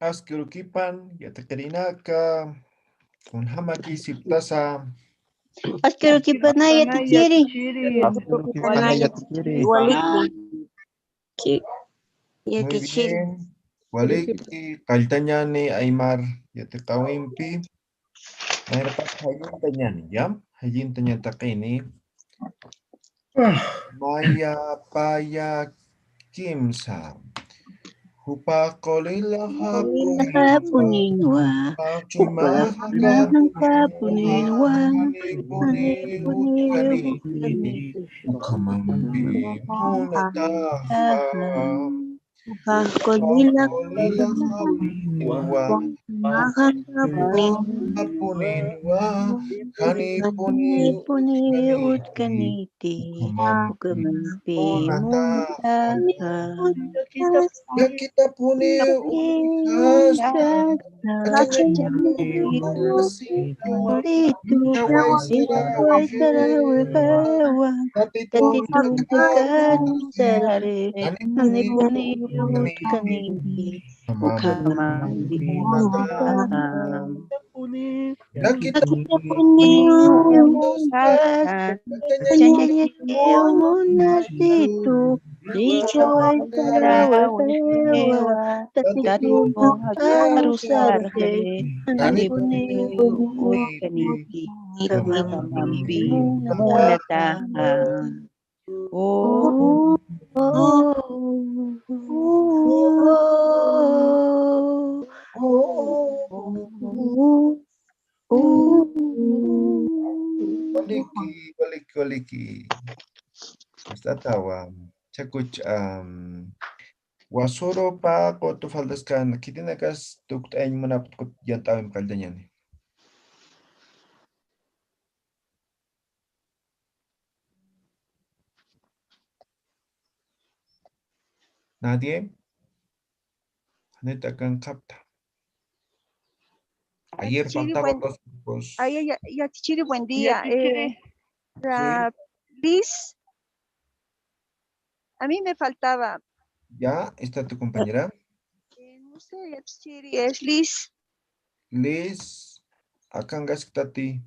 Askerukipan, yatacarinaka, con hamaki siptasa. Askerukipanaya tichiri. Askerukipanaya tichiri. Muy bien. Waliki, Kaltañani, Aymar, Yatakawimpi. Mayrapak Hayintañani, ¿ya? Hayintañataqini. Maya, Paya, Kimsa. Hupaqolila Hapuninwa. Hapuninwa. Kolila puni utkaniti ukamampi muntaha kita puni Waliki. Está tawa. Chakuch wasoro pa ko tu faldas kan kitina kas tukt ay manaput ko yantawim kaldanyan. Nadie? Neta kan kapta. Ayer faltaban dos grupos. Ya, Tichiri, buen día. Sí. Liz, a mí me faltaba. ¿Ya? ¿Está tu compañera? No sé, ya, Tichiri, es Liz. Liz, acá en Gasctati.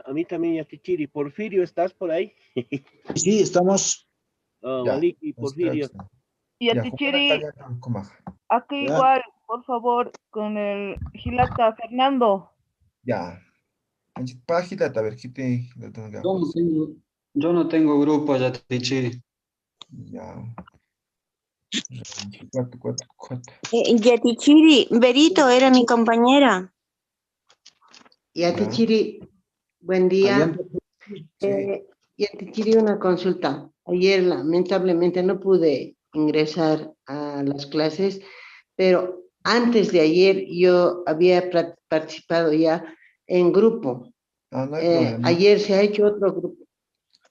A mí también, ya Tichiri. Porfirio, ¿estás por ahí? Sí, estamos. Waliki, Porfirio. Y a Tichiri, aquí igual, por favor, con el Gilata Fernando. Ya. Gilata, a ver, quite. Yo no tengo grupo, ya Tichiri. Ya. Yatichiri, Berito era mi compañera. Yatichiri, buen día. Yatichiri, una consulta. Ayer lamentablemente no pude ingresar a las clases, pero antes de ayer yo había participado ya en grupo. No hay problema. Ayer se ha hecho otro grupo.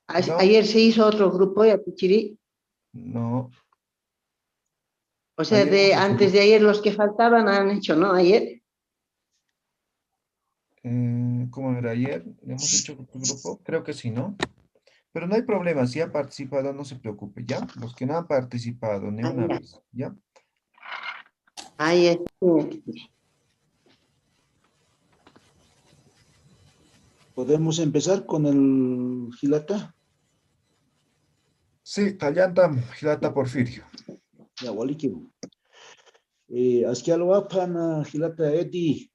Ayer se hizo otro grupo, Yatichiri. No. O sea, antes de ayer los que faltaban han hecho, ¿no? Ayer. ¿Cómo era ayer? ¿Hemos hecho otro grupo? Creo que sí, ¿no? Pero no hay problema, si ha participado, no se preocupe, ¿ya? Los que no han participado ni una vez, ¿ya? Ahí es. ¿Podemos empezar con el Gilata? Sí, Tallanta, Gilata Porfirio. Ya, Waliki. Askialwapan Gilata Edi.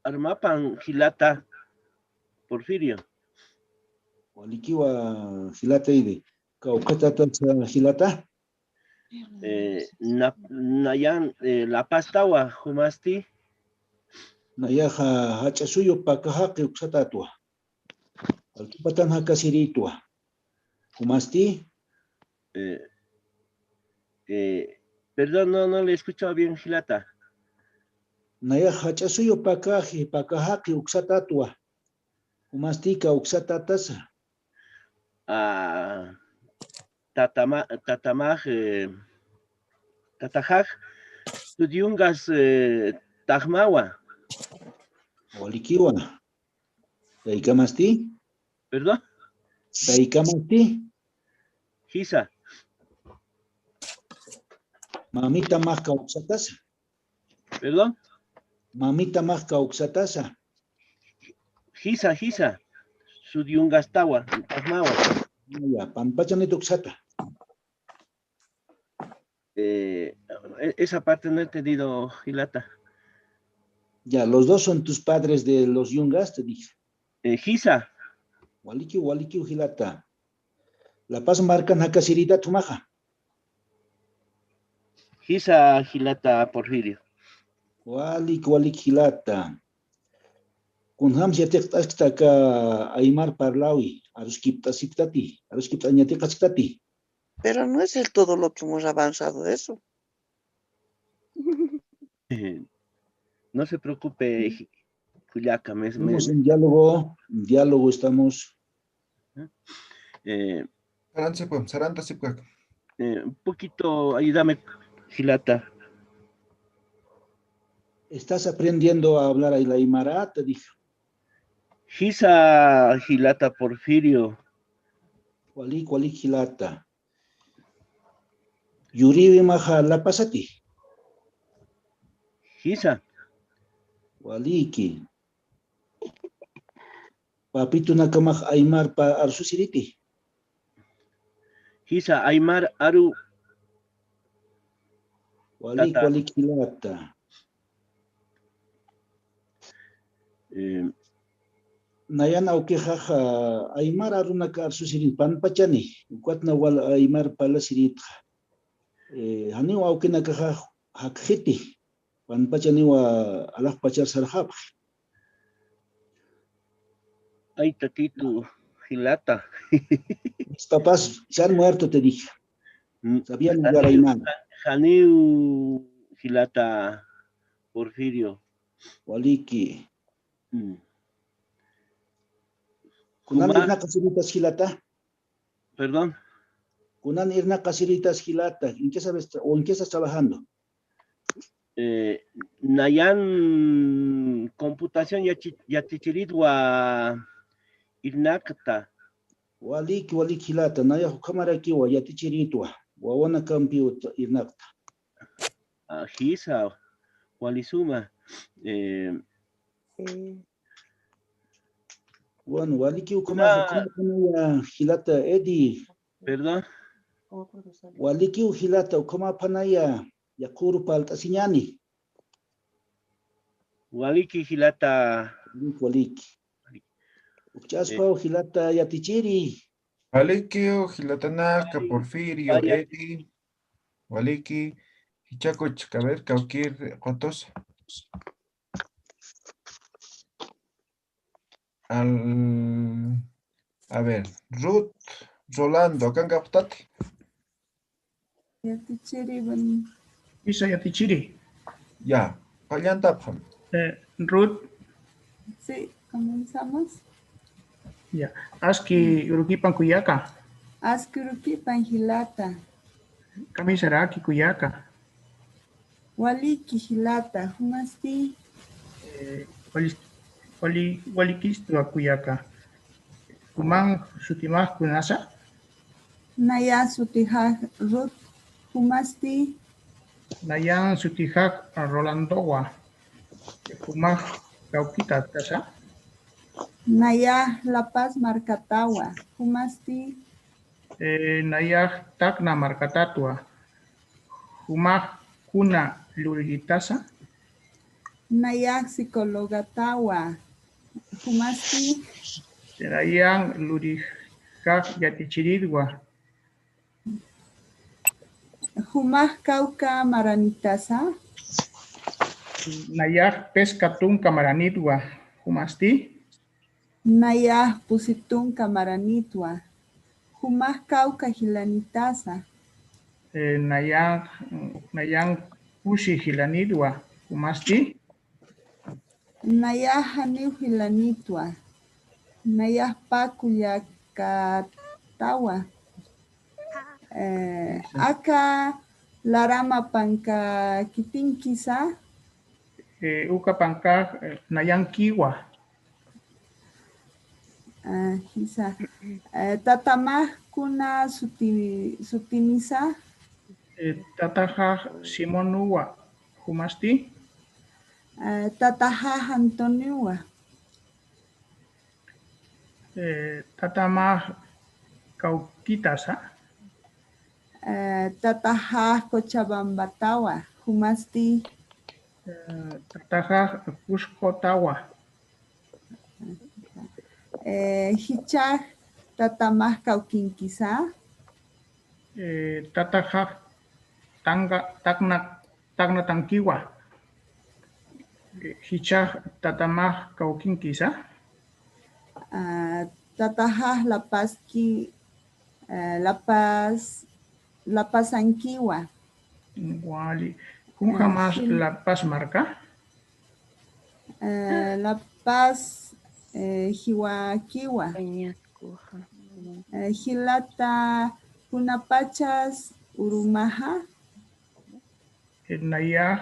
Armapan Gilata Porfirio. Walikiwa Gilata Edi. Kaukatata Gilata. Nayan La Paz Tawa, Humasti. Nayaja Hachasuyo Pakahaki Uxatatua. Alkupatan Hakasiritua. Humasti. Perdón, no le he escuchado bien, Gilata. Nayaja Hachasuyo Pakahaki Uxatatua. Humastika Uxatatasa. Tatamaj, Tatajaj, Tudiungas Tajmawa. Walikiwa. ¿Taikamasti? ¿Perdón? ¿Taikamasti? Gisa. Mamita más cauxatasa. ¿Perdón? Mamita más cauxatasa. Hisa. Sudiungastawa. Pasmawa. Ya, pampachani tuxata. Esa parte no he entendido, Gilata. Ya, los dos son tus padres de los yungas, te dije. Hisa. Waliki, Gilata. La Paz marca Nakasirita Tumaja. Hisa, Gilata, Porfirio. Walik, Gilata. Kunham siatek ka Aymar parlawi. Aruskipta siptati. Aruskipta ñatika siptati. Pero no es el todo lo que hemos avanzado de eso. No se preocupe, Juliaca. Estamos en diálogo estamos. Un poquito, ayúdame, Gilata. ¿Estás aprendiendo a hablar el Aymara? Te dije. Hisa, Gilata, Porfirio. Walik, Gilata. Yuribi maja la pasati. Hisa. Waliki. Papito nakamaj Aymar pa arsusiriti. Hisa, Aymar, Aru. Walik, Gilata. Nayana ukejaja Aymar arunaka arsusirin panpachani. Kuatna wal Aymar palasirit. Haniwa ukenaka hakhiti. Panpachani wa alah pachar sarhab. Ay, tatito, Gilata. Mis papás se han muerto, te dije. Sabían jugar Aymar. Janiu, Gilata, Porfirio. Waliki. Kunan irna casiritas Gilata. Perdón. Kunan irna casiritas Gilata. ¿En qué sabes o en qué estás trabajando? Nayan computación yatichiritwa irnakta. Waliki Gilata. Naya hukamara kiwa yatichiritwa. Wawana computer irnakta. Hisa, Walisuma. Bueno, waliki ukamara Gilata Edi. Perdón. Waliki Gilata ukama panaya yakuru palta sinyani. Waliki Gilata. Waliki. Uchaspa Gilata yatichiri. Waliki Gilatanaka, Porfirio, Edi. Waliki. Hichaco Chcaber, Cauquir, Cotos. A ver, Ruth, Rolando, acá en Captate. Yatichiri, Isa yatichiri. Ya, Payantapam. Ruth. Sí, comenzamos. Ya, Aski Urukipan Kuyaka. Aski Urukipan Gilata. Kamisaraki Kuyaka. Waliki Gilata, humasti. Walikistro Kuyaka. Kuman sutimah kunasa. Naya sutihak Ruth, humasti. Nayan sutihak Rolandowa. Kumah Kaukita Tasa. Naya La Paz Marcatawa, humasti. Naya Takna Marcatatua. Kumah Kuna Lurigitasa. Naya Psicologatawa, humasti. Nayan Lurigak Yatichiridwa. Humah Kauka Maranitasa. Nayah Pescatun Camaranitwa. Humasti. Nayah Pusitun Camaranitwa. Humah Kauka Gilanitasa. Nayan Pushi Gilanitwa. Humasti. Nayah Haniu Gilanitwa. Nayah Pakuyakatawa. Aka Larama Panka Kitinkisa. Uka Panka Nayan Kiwa. Hisa. Tatamah Kuna Sutimisa. Tatahaj Simonua, humasti. Tatahaj Antoniua. Tatamaj Cauquitasa. Tatahaj Cochabambatawa, humasti. Tatahaj Cuscotawa. Hichaj Tatamaj Cauquinquizá. Tatahaj Tacna Tanquiwa. Hichaj Tatamaj Cauquinquizá. Tatahaj La Paz Anquiwa. Wali. ¿Cómo jamás La Paz marca? La Paz Jihuaquiwa. Hilata Punapachas Urumaja. Nayaj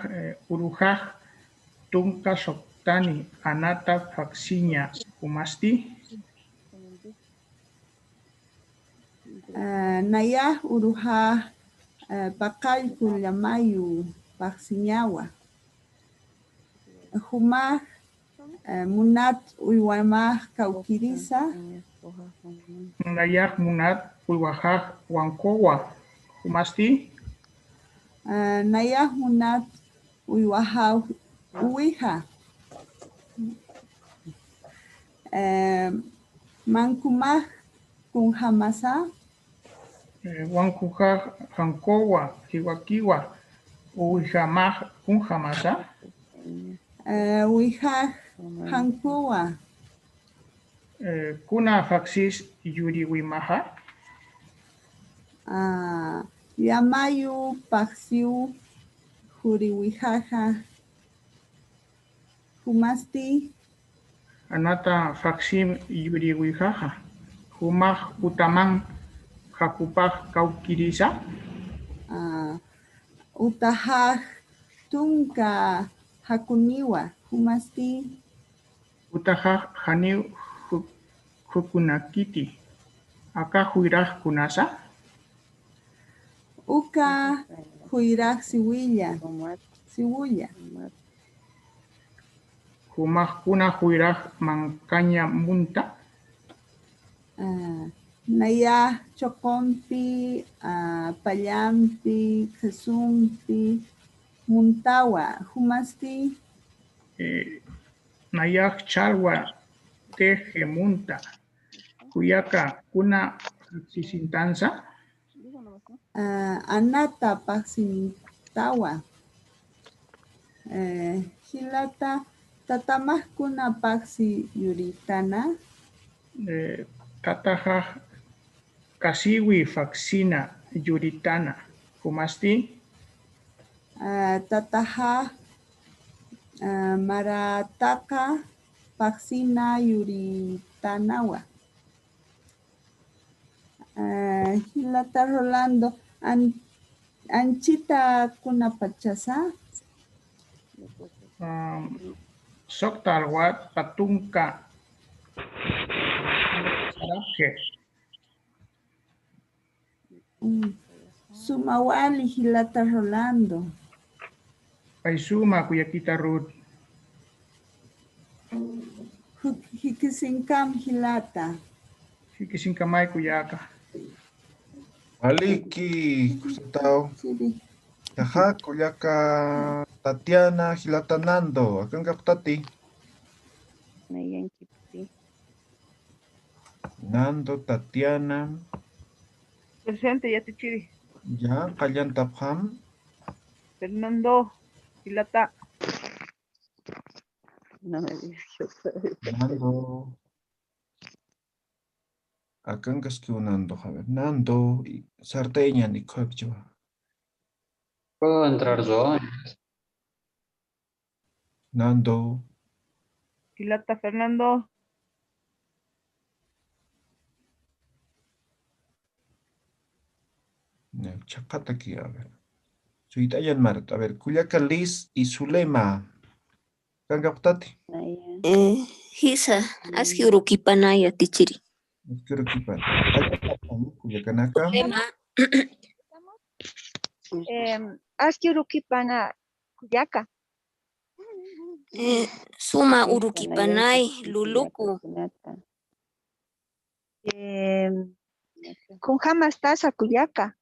Urujaj Tunca Soctani Anata Faxiña Humasti. Nayaj Urujaj Pacalcu Llamayu Paxiñawa. Humaj Munat Uywamaj Cauquiriza. Nayaj Munat Uywajaj Huancowa Humasti. Nayaj Munat Uywajaj Uija. Mancumaj Kunjamasa. Huancujaj Jancowa Jihuaquiwa Uijamaj Kunjamasa. Uijaj Jancowa. Kuna Faxis Yuriwimaja. Yamayu Paxiu Juriwijaja. Humasti. Anata Faxim Yuriwijaja. Humaj Utamán Jacupaj Cauquiriza. Utajaj Tunca Hakuniwa. Humasti. Utajaj Janiu Jukunakiti. Acá Juiraj Kunasa. Uka Juiraj Siwilla. Humaj Kuna Juiraj Mancaña Munta. Naya Choconpi, Payampi, Jesumpi, Muntawa, Humasti. Nayaj Chalwa Teje Munta. Cuyaca Kuna Sisintanza. Anata Paxintawa. Hilata Tatamaj Kuna Paxi Yuritana. Tatahaj Kasiwi Faxina Yuritana. Humasti. Tatahaj Marataka Paxina Yuritanawa. Hilata Rolando Anchita Kuna Pachasa. Soktalwat Patunka Sumawali Hilata Rolando. Paisuma Kuyakita Rut. Hikisinkam Hilata. Hikisinkamay Kuyaka. Aliki, Kusatao. Ajá, Kuyaka Tatiana, Hilata Nando. Acá en Captati. Nando, Tatiana. Presente, Yatichiri. Ya, Kayan Tapham. Fernando, Hilata. No me dijo. Nando. Acá en Nando, a ver. Nando y Sarteña, ni Cocho. ¿Puedo entrar yo? Nando. Hilata, Fernando. Chapata aquí, a ver. Suitayan Marta, a ver. Cuyaca Liz y Zulema. Kangaptati. Hisa, aski urukipanaya tichiri. Quiero equipar. Cuyacanaka. Aski urukipana kuyaka. Suma urukipanay, luluku. Kunjamas tasa kuyaka.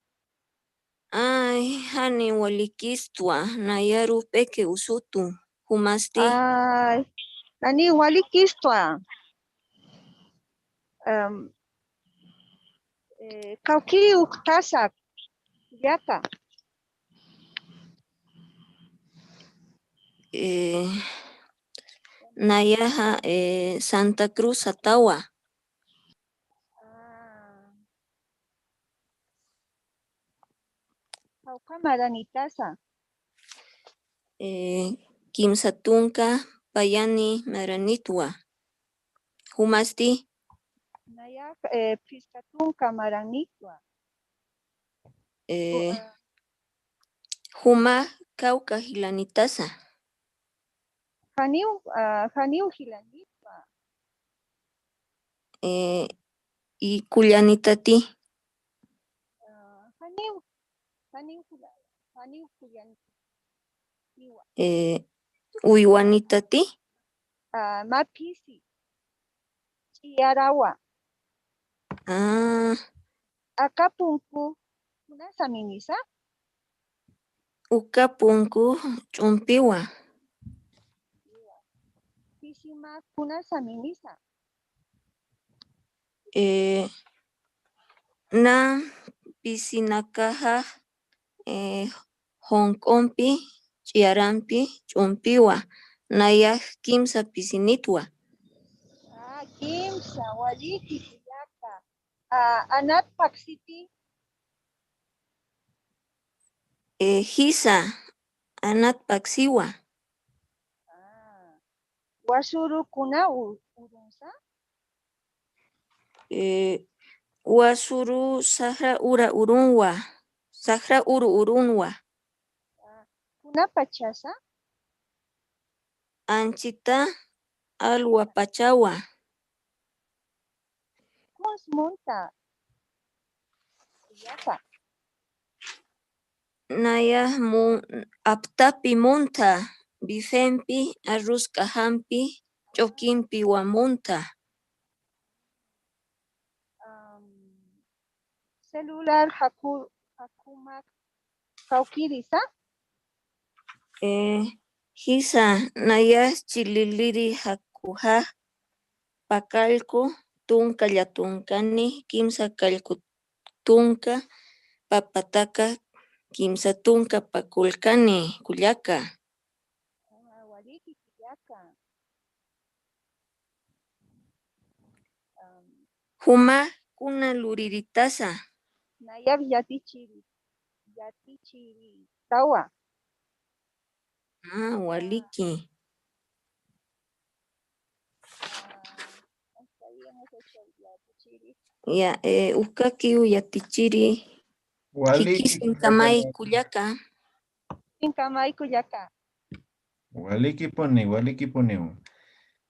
Ay, hani walikistua, nayaru peke usutu, humasti. Ay, ani walikistua. Kauki tasa kuyaka. Nayaha Santa Cruz Atawa. Maranitasa. Kimsatunka Payani Maranitwa. Humasti. Naya Piskatunka Maranitwa. Huma Kauka Hilanitasa. Haniu Hilanitwa. Y Kullanitati. Haniu Kullanitwa. Uywanitati. Mapisi. Chiarawa. Akapunku. Kunasa minisa. Ukapunku chumpiwa. Pisima kunasa minisa. Na pisinakaja Hong Kongpi, Chiarampi, Chumpiwa, Naya Kimsa pisinitwa. Kimsa, waliki kuyaka. Anat Paksiti. Hisa, Anat Paksiwa. Wasuru kuna urunsa. Wasuru Sahra Ura Urunwa. Sahra Uru Urunwa. Kuna pachasa. Anchita Alwa Pachawa. Konsmunta. Kuyaka. Naya aptapi munta, bifempi, arrusca hampi, chokimpi wamunta. Celular hakumak kaukirisa. Hisa naya chililiri hakuha pakalku tunka yatunkani kimsa kalku tunka papataka kimsa tunka pakulkani kuyaka. Waliki kuyaka. Huma kuna luriritasa. Nayab yatichiri tawa. Waliki. Ya, ukakiu yatichiri. Waliki Kikisinkamay kuyaka. Sinkamay kuyaka. Waliki pone.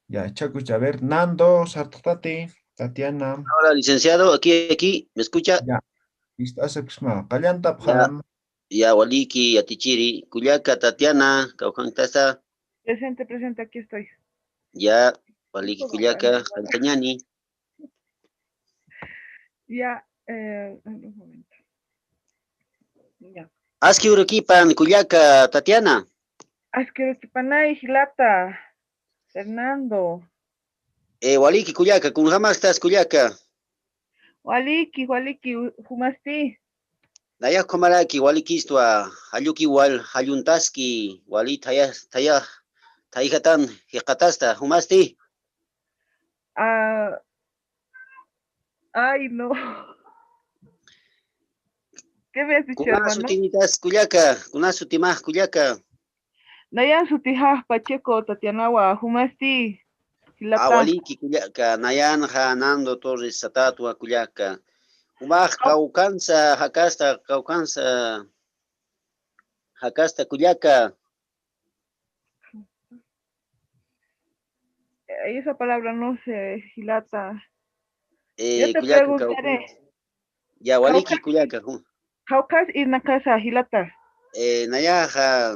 Ya, chacucha, a ver, Nando, Sartati, Tatiana. Hola, licenciado, aquí, ¿me escucha? Ya, estás exma. Callanta, ya, Waliki, Atichiri, Kuyaka, Tatiana, Caujantasa. Presente, aquí estoy. Ya, Waliki, Kuyaka, Antañani. Ya, un momento. Ya. Aski Urukipan, Kuyaka, Tatiana. Aski Urukipanay, Hilata, Fernando. Waliki, Kuyaka, ¿cómo estás, Kuyaka? Waliki, Humasti. Naya Komaraki, Waliki, Istua, Hayuki, Hayuntaski, Wali, Taihatan, Hikatasta, Humasti. Ay, no. ¿Qué me has dicho, hermano? Sutinitas, Kuyaka, Kunasutimah, Kuyaka. Nayan Sutijah, Pacheco, Tatianawa, Humasti. Waliki, Kuyaka, Nayan, Nando Torres, Satatua, Kuyaka. Humah, Caucanza, Hakasta, Kuyaka. Esa palabra no sé, Hilata. Yo te preguntaré. Ya, Waliki, Kuyaka. Jaukas irna casa hilata. Nayaja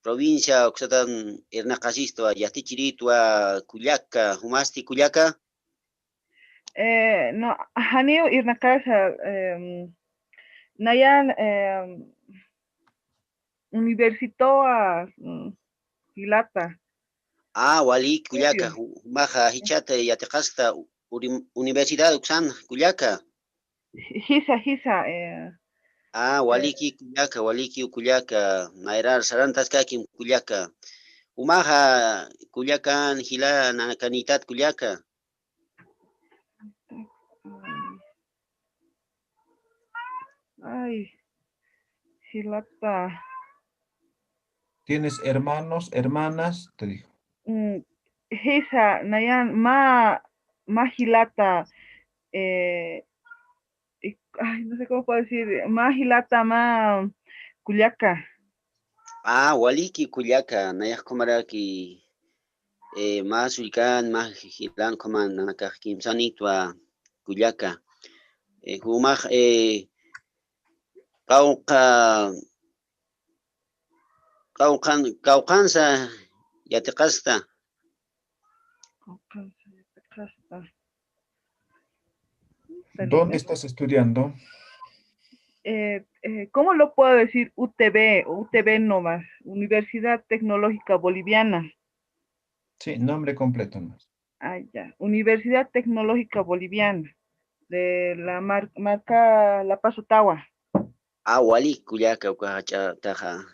provincia oxatan Hernacasisto, Yatichiritua, Cuyaca, Humasti Cuyaca. No, hanio irna casa. Nayan universitoa hilata. Ah, Wali Cuyaca, Maja Hichata, Yatekasta, Universidad Uxan, Cuyaca. Hisa. Ah, Waliki Cuyaca, Nairar Sarantas Kakim Cuyaca. Umaja Cuyacan, Gila, Nanacanitat Cuyaca. Ay, hilata. ¿Tienes hermanos, hermanas? Te dijo. Hisa, Nayan, ma hilata. Ay, no sé cómo puedo decir. Ma hilata, ma Cuyaca. Ah, Waliki Cuyaca, Nayak Komaraki. Más Ulcan, más Gilan, Coman, Nanakakim Sanitwa, Cuyaca. Humaj, Caucanza, Yatekasta. ¿Dónde estás estudiando? ¿Cómo lo puedo decir? UTB nomás, Universidad Tecnológica Boliviana. Sí, nombre completo más. Ah, ya. Universidad Tecnológica Boliviana, de la marca La Paz Ottawa. Ah, Wali Cuyaca, Taja,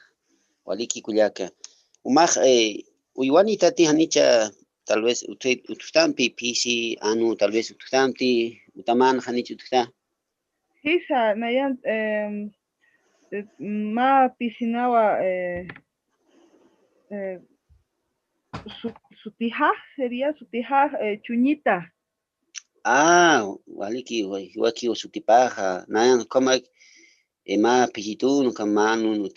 Waliki Cuyaca. Humaj, Uyuani Tati Hanicha, tal vez Utustampi, Pisi, Anu, tal vez Utustampi, Utaman, Hanicha Utustampi. Hisa, Nayan, ma pisinawa, Sutija, sería Sutija, Chuñita. Ah, Waliki, Waki, Sutipaja, Nayan, Comac, ma Pisitun, Kamanu,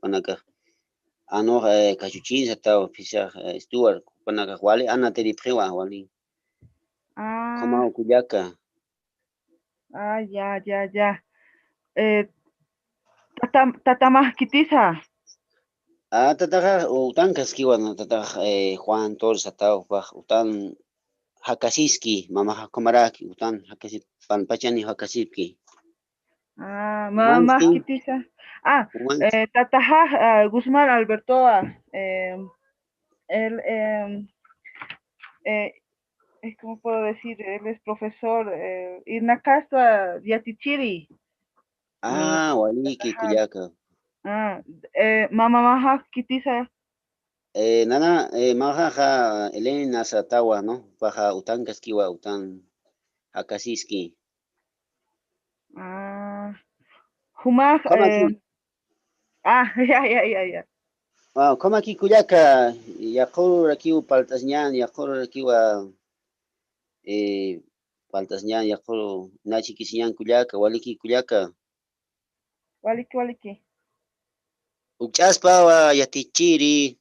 Panaka. Ano, Cachuchin, Satao, Pisa, Stuart, Panaka, Wali, Ana Teriprewa, Wali. Como Cuyaca. Ah, ya. Tatamah Kitisa. Ah, Tataja, Utan Kaskiwan, Tataja, Juan Torres, Satao, Utan Hakasiski, Mama Komaraki, Utan Hakasip, Panpachani Hakasipki. Ah, Mamá Kitisa. Ah, Tataja Guzmán Albertoa. Él, ¿cómo puedo decir? Él es profesor. Irnacasta Yatichiri. Ah, Waliki Cuyaca. Ah, Mamá Kitisa. Nana, Mahaja Elena Satawa, ¿no? Baja Utan Kaskiwa, Utan Hakasiski. Ah, Humaj. Ya. Wow, como aquí Cuyaca, Yakuru Rakiu Paltasñan, Yakuru Rakiwa Paltasñan, Yakuru Nachi Kisiñan Cuyaca, Waliki Cuyaca. Waliki. Uchaspa, Yatichiri.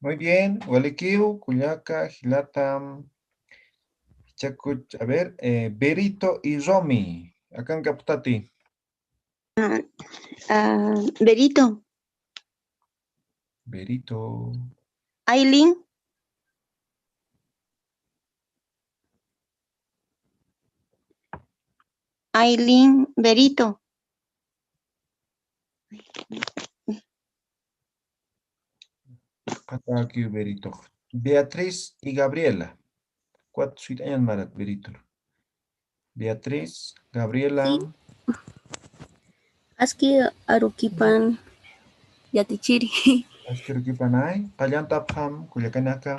Muy bien, Gualequiu, Cuyaca, Gilatam, Chacuch, a ver, Berito y Romy, acá en Caputati. Berito. Aileen. Berito. Aquí Berito. Beatriz y Gabriela. 4 años marat Berito. Beatriz, Gabriela. Sí. Aski Aruquipan Yatichiri. Aski Aruquipan ay. Kallantapam, Cuyacanaka.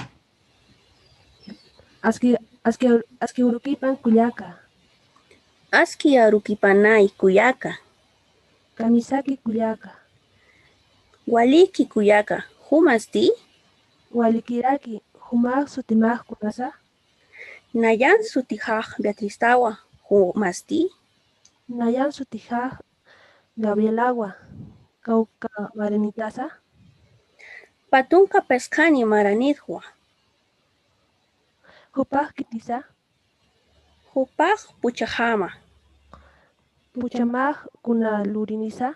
Aski Uruquipan Cuyaca. Aski Aruquipanay Cuyaca. Kamisaki Cuyaca. Waliki Cuyaca. Humasti? Walikiraki. Humag sutimag kunasa. Nayan sutijaj Beatriz Tawa. Humasti? Nayan sutijaj Gabrielagua. Cauca Maranitasa. Patunka Pescani Maranitwa. Hupaj Kitisa. Hupaj Puchajama. Puchamaj kuna lurinisa.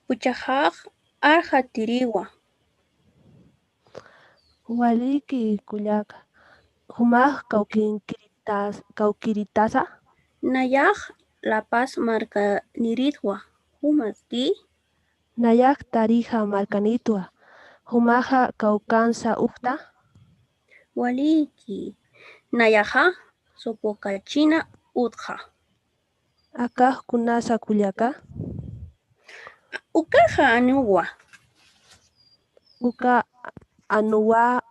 Puchajaj arja tiriwa. Waliki kullaka. Humaj kaukiritasa. Nayaj La Paz marca niritwa. Humasti. Nayak tarija markanitwa. Humaja kaukansa ukta. Waliki. Nayaja sopokachina utja. Akaj kunasa kullaka. Ukaja anuwa. Uka anuwa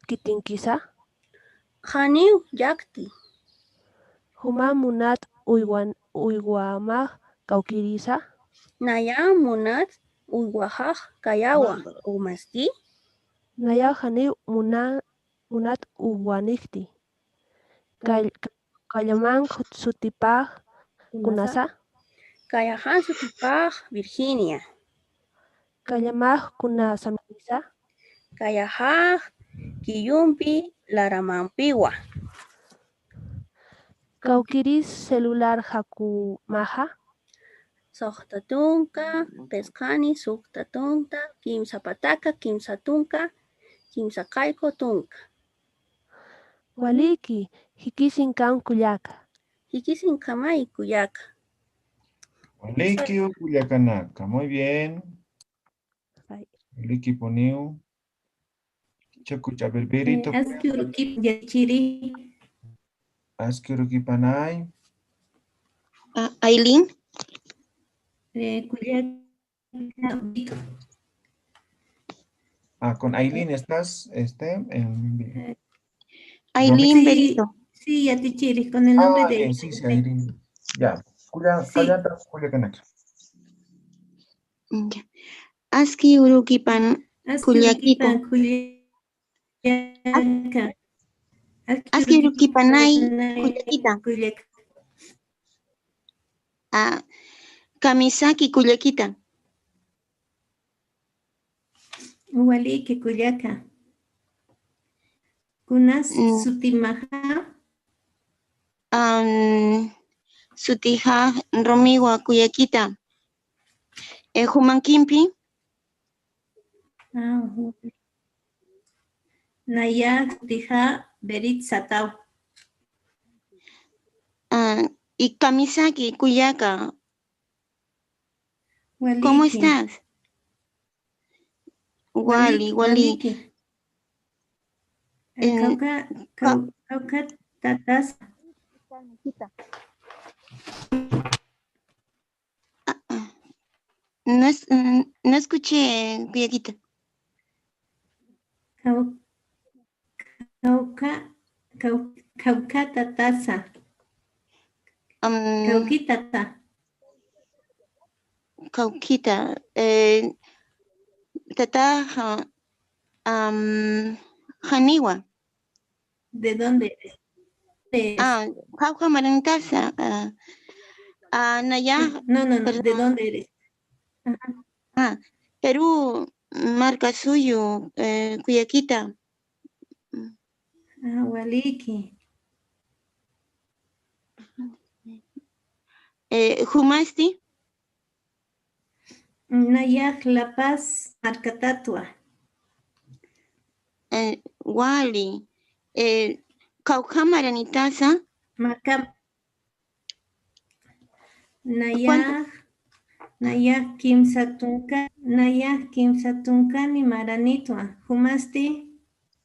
kitinkisa. Janiw yakti. Huma munat uywamaj kaukirisa. Naya munat uywajaj kayawa. Umasti. Naya janiw munat uwanikti. Kallaman sutipaj kunasa. Kayajan sutipaj Virginia. Kallamaj kunasa Melissa. Kayajaj Kiyumpi Laramampiwa. Kaukiris celular hakumaja. Sohtatunka, pescani, suktatunta, kimsa pataka, kimsa tunka, kimsa kaiko tunka. Waliki, hikisin kan kullaka. Hikisin kamay kuyaka. Waliki Culiacanaka. Muy bien. Waliki poniu. Chacucha berberito. Askiurukip yachiri. Askiurukipanay. Aileen. Con Aileen estás, Aileen Berito. Sí, Yatichiri, con el nombre de sí, Aileen. Ya. Culiacanaca. Aski urukipan kullakito. Aski urukipanay kullakita. Kamisaki kullakita. Waliki kullaka. Kunas sutimaja. Sutija romiwa kuyakita. Humankimpi. Naya sutija berit satao. Y Kamisaki kuyaka. ¿Cómo estás? Wali. Cauca tatas. No escuché, Kuyakita. Cauca tatasa. Cauquita. Cauquita. Tata Janiwa. ¿De dónde eres? Cauca Marantaza. Naya. No, ¿de dónde eres? Perú, marca suyo, Kuyakita. Waliki. Humasti. Naya La Paz, Marcatatua. Wali. Cauca Maranitaza. Naya Kimsatunka ni Maranitwa. Humasti.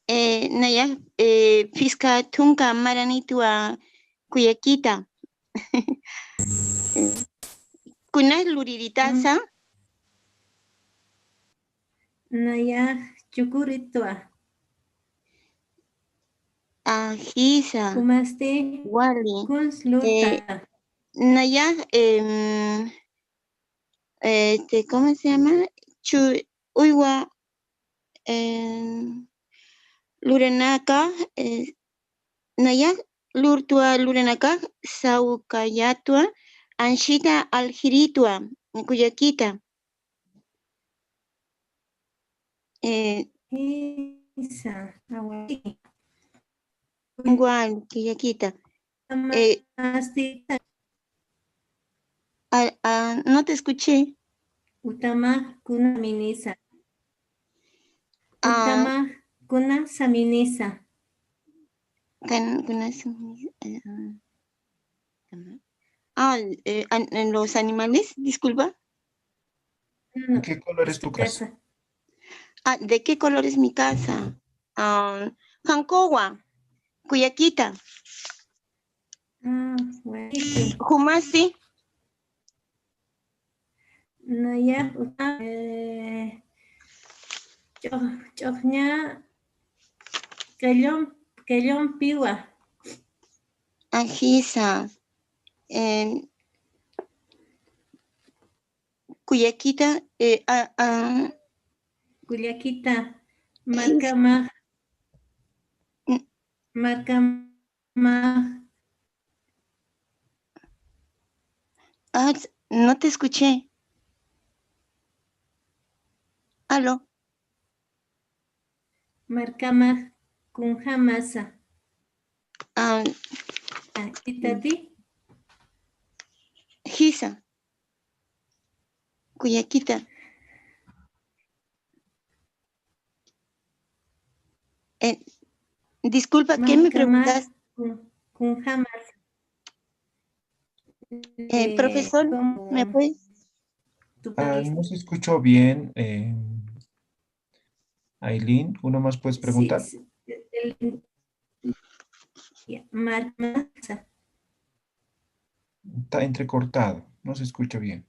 Naya Fisca Tunka Maranitwa Kuyakita. Kunas luriritaza. Naya Chukuritwa. Hisa. Humasti. Wali. Kunsluta. Naya ¿cómo se llama? Uywa Lurenaka Naya Lurtua Lurenaka Saukayatua Anshita Algiritua Kuyakita. Igual Kuyakita. No te escuché. Utama kuna minisa. Ah, Utama kuna saminisa. En los animales, disculpa. ¿De qué color es tu casa? ¿De qué color es mi casa? Hankowa, Cuyaquita. Humasi. Naya chohnya kellon piwa. Ajisa. Cuyaquita. Cuyaquita. Marca más. No te escuché. Aló. Marca más con jamasa. ¿Itati? Gisa. Cuyaquita. Disculpa, ¿qué me preguntas? Con jamás. Profesor, ¿me puede? No se escuchó bien. Aileen, ¿uno más puedes preguntar? Sí, Está entrecortado, no se escucha bien.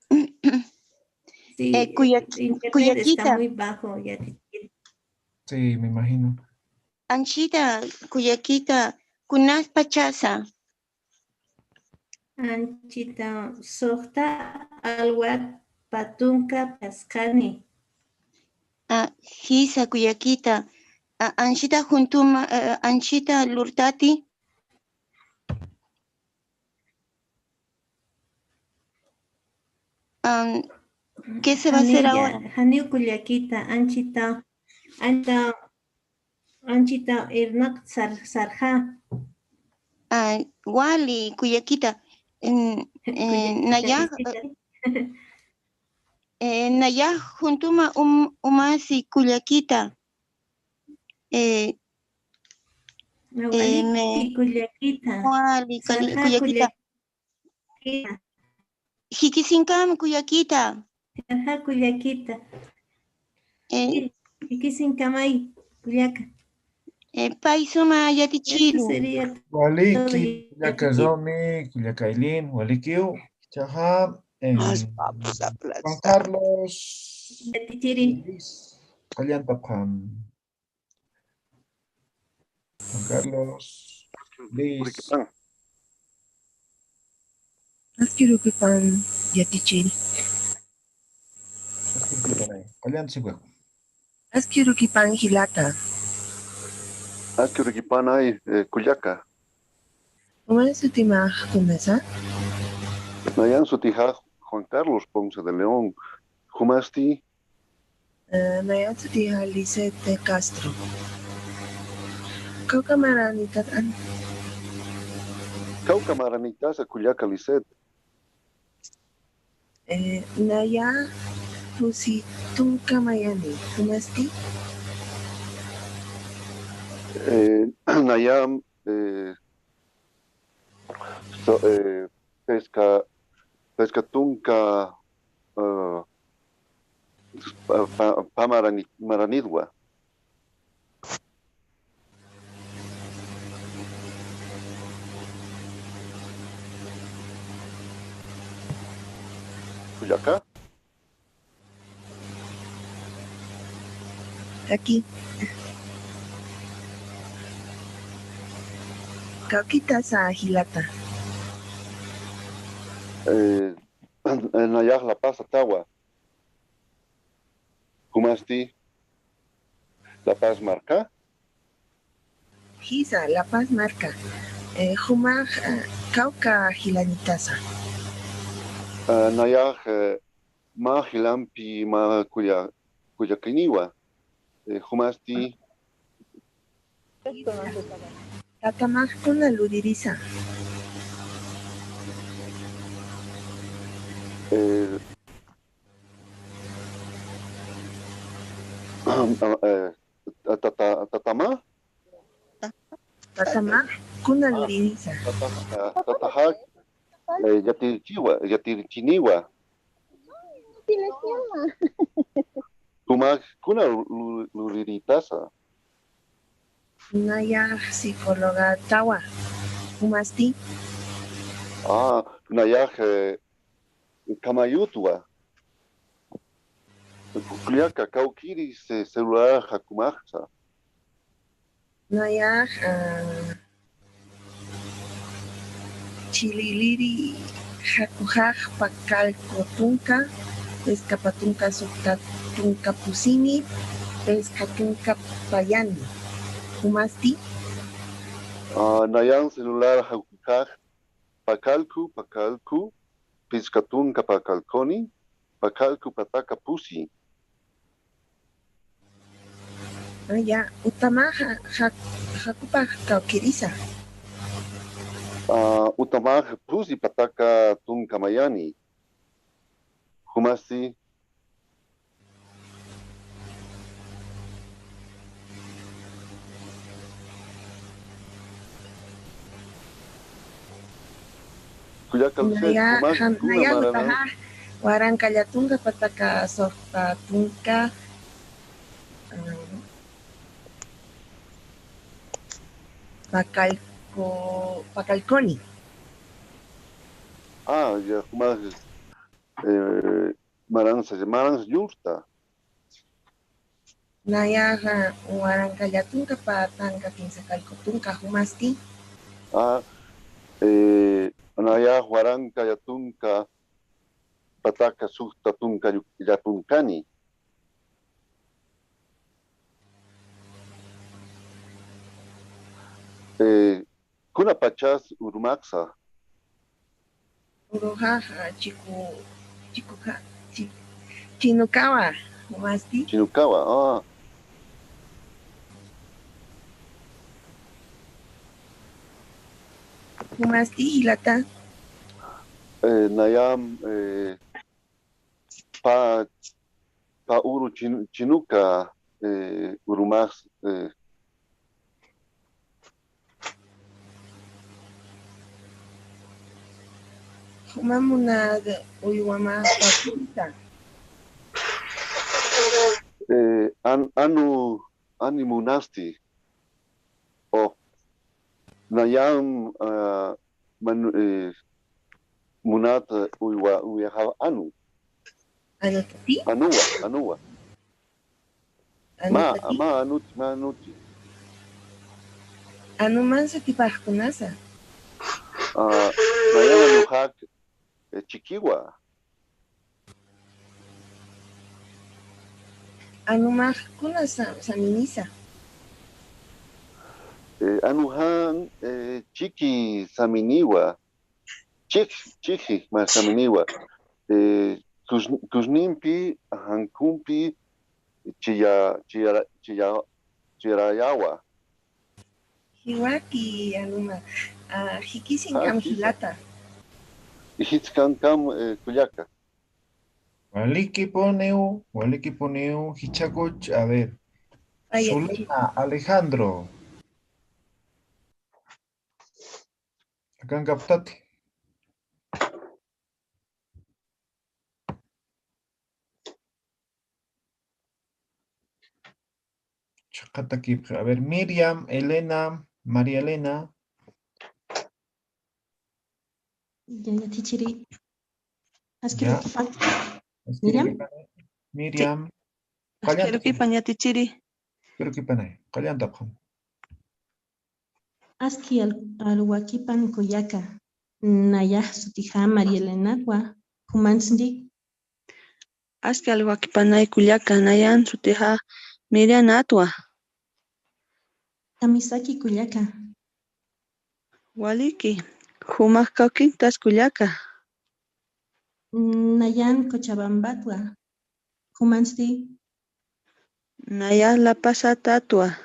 Sí, internet Cuyaquita. está muy bajo. Ya. Sí, me imagino. Anchita, Cuyaquita, Kunas Pachasa. Anchita, Sokta, Alwat, Patunka, Pascani. Gisa, Cuyaquita. Anchita Juntuma, Anchita Lurtati. ¿Qué se va a hacer ahora? Hanio Cuyaquita, Anchita, Irnak Sarja. Wali, Cuyaquita. Naya. Naya Juntuma Umasi Cuyaquita. Cuyaquita. Wali, Cuyaquita. Jikisinkam Cuyaquita. Ajá, Cuyaquita. Jikisinkamay, Cuyaca. Paisuma Yatichiru. Waliki, Cuyacazomi, Cuyacailín, Walikiu, Chaja, Juan Carlos. Callantapam. Juan Carlos. Liz. Quiero que pan Yatichiri. Quiero que pan Gilata. Quiero que pan hay Cuyaca. ¿Cómo es su tema con esa? Nayan su tija Juan Carlos Ponce de León. Humasti. Nayan su tija Lisette Castro. Caucamaranita. Caucamaranita se Cuyaca Lisette. Naya Husitunka Mayani. Humasti. Nayam Pescatunca Pamaranidwa. ¿Cuyaca? Aquí. Cauquita sa Gilata. Nayah La Paz Atawa. Humasti La Paz Marca. Gisa, La Paz Marca. Humaj Cauca Gilanitasa. Nayah Ma Gilampi Ma Cuyacaniwa. Humasti Tatamaj con la Ludiriza. Tatama, Tatama, kuna lirisa. Tatahak, Yatirchiniwa, Kumak, Kuna Luritasa. Naya psicóloga tawa. Kumasti. Nayaj Kamayutua. Kuliaka Kaukiri celular Hakumaxa. Naya chililiri hakuhaj pakalkotunka. Pescapatunka suktatunka pusini. Pescatunka payani. Kumasti. Nayan celular Hakukaj. Pakalku, Piscatunka Pakalkoni, Pakalku Pataka Pusi. Ya, utama hakupa kaukirisa. Utama Pusi Pataka Tunkamayani. Humasti. Naya utaha Warankallatunka pataka sohtatunka pakalkoni. Ya más Marans Yurta. Naya Warankallatunka patanka kinsakalkotunka humasti. Naya Huaranka Yatunka Pataka Suktatunka Yatunkani. Kuna Pachas Urumaxa. Urujaja Chinukawa humasti. Chinukawa, Humasti hilata. Nayam pa uru chinuka urumax Humamuna uyuama papunta. Animunasti. Nayam Munat Uyaha Anu. Anutati? Anua. Anuti. Anuman sa tipahkunasa. Nayam Anuhak Chikiwa. Anumah kunasa sa minisa. Anuhan Chiki Saminiwa. Chiki Masaminiwa. Kuznimpi, Hankumpi, Chirayawa. Hiwaki Anuma. Hikisinkam hilata. Hitskankam Kuyaka. Waliki poneu, Hichakuch, a ver. Zulema, Alejandro. Acá en Captate. Chacataquip. A ver, Miriam, Elena, María Elena. Ya, Tichiri. Ya. Miriam. Quiero que paña Tichiri. Quiero que pane. Callan tapam. Aski al Huaquipan Coyaca. Naya Sutija María Elena Gua. Humansdi. Aski al Huaquipanay Cuyaca, Nayan Sutija Miriam Atua. Kamisaki Cuyaca. Waliki. Humak Kauquintas Cuyaca. Nayan Cochabambatua. Humansdi. Nayan La Pasatatua.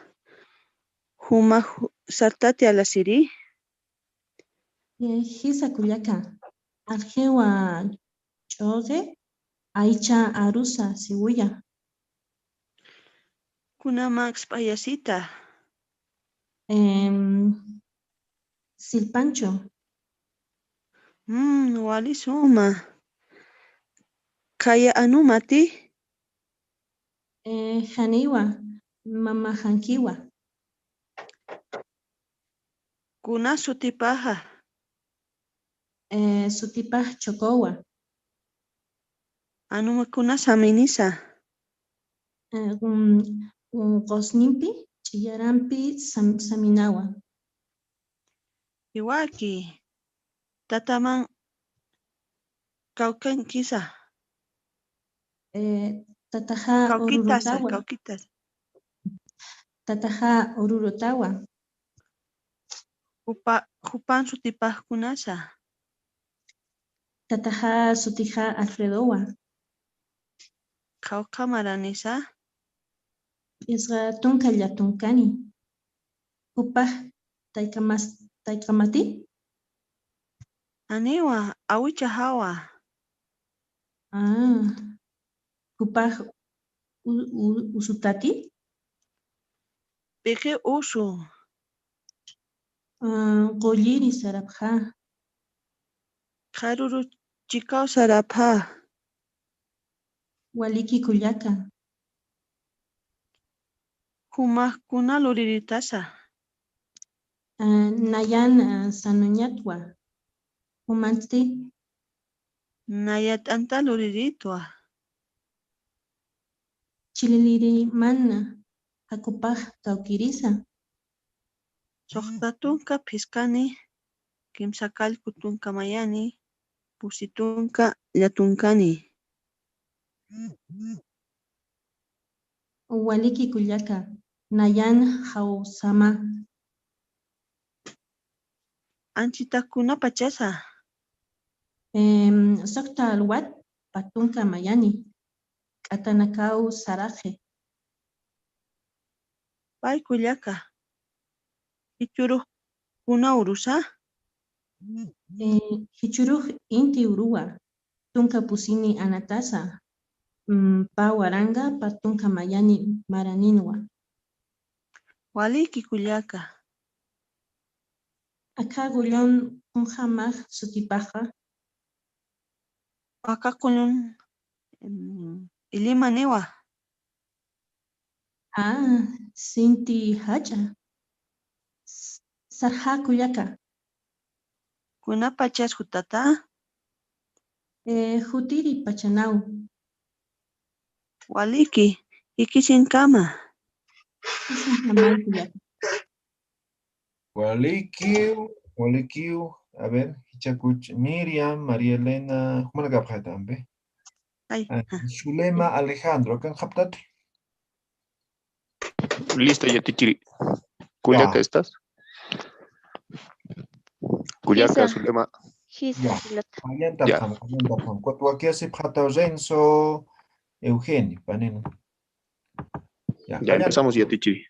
Humak Sartati a la Siri. Hisa Cuyaca. Arjewa choge, aicha arusa, cebolla. Kuna Max payasita. Silpancho. Wali suma. Kaya anumati. Haniwa, mama hankiwa. Kuna sutipaja. Sutipaj chokowa. Anuma kuna saminisa. Gosnimpi, chillarampi, saminawa. Iwaki. Tataman kauken kisa. Tataja Kaukitas, ururutawa. kaukitas. Tataja ururutawa. Jupan sutipaj kunasa. Tataja sutija Alfredowa. Kaukamaranisa. Isga tunka tunkani. Upaj taikamati. Aniwa, awicha hawa. Upaj usutati. Peke usu. Golliri sarapja. Karuru chikao sarapja. Waliki kuyaka. Humak kuna luriritasa. Nayan sanuñatwa. Humanti. Nayat anta luriritwa. Chililiri manna. Hakupaj kaukirisa. Sohtatunka piskani. Kimsakal kutunka mayani. Pusitunka yatunkani. Waliki kuyaka. Nayan hausama. Anchita kuna pachasa. Sokta alwat patunka mayani. Katanakau saraje. Pai kuyaka. Ichuru kuna urusa. Hichuruj inti urua. Tunka pusini anatasa. Pa waranga patunka mayani maraninwa. Waliki kuyaka. Acá gullón un jamaj sutipaja. Acá con ilima newa. Sinti hacha. Sarja kuyaka. Kuna pachas jutata. Jutiri pachanau. Waliki. Iki sin kama. Walikiu. A ver, Hichakuch, Miriam, María Elena, ¿cómo la capta también? Shulema Alejandro, ¿can captate? Listo, Yatichiri. Cuyaca, ¿estás? Cuyaca, Zulema. Ya. Cuando aquí hace Pata Renzo, Eugenio, paneno. Ya empezamos, Yatichiri.